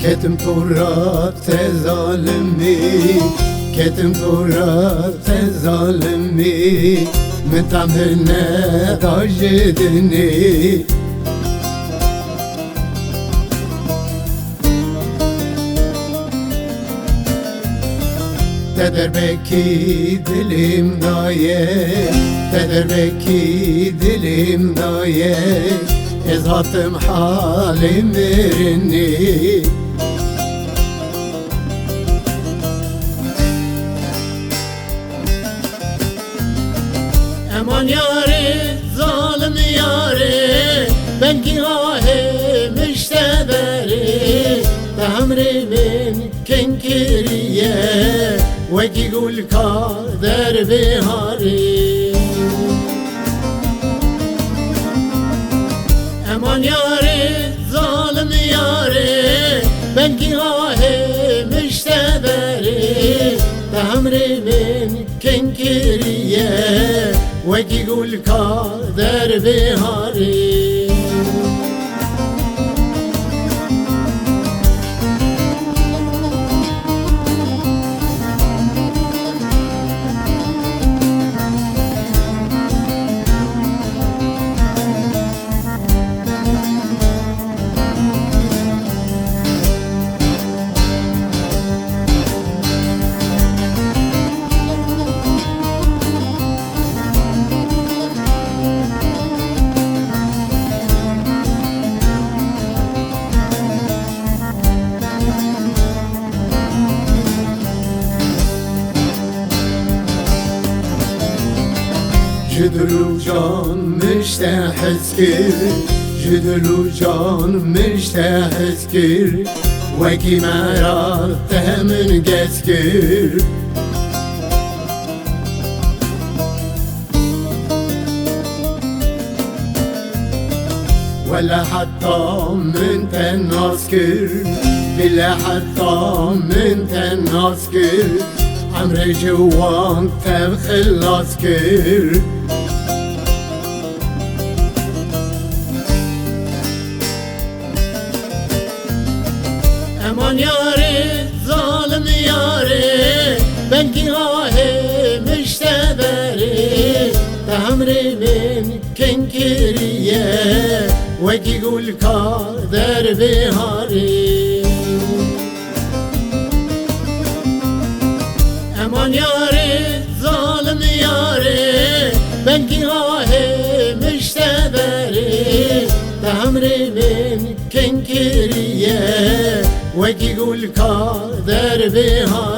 كتم تورات ظالمي كتم تورات ظالمي من تعملنا ضاجدني تدربكي دليم ضايق تدربكي دليم ضايق إذهطم حالي مرني امان یاری ظالم یاری بنگی آهی مشتبری تهمری من کنکریه وکی گل کادر بهاری امان یاری ظالم یاری بنگی آهی مشتبری تهمری من کنکریه وکی گل کادر بهاری جدلو جان مشتاحس كر جدلو جان مشتاحس كر وكي مرات تهمن جسكر ولا حتى من تناسكر بلا حتى من تناسكر عمري جوان تبخلاص كر امان یاری ظالم یاری بنگی آهی مشتبری تهمری من کنکریه وکی گل کادر بهاری امان یاری ظالم یاری بنگی آهی مشتبری تهمری من کنکریه وکی گل کادر بهاری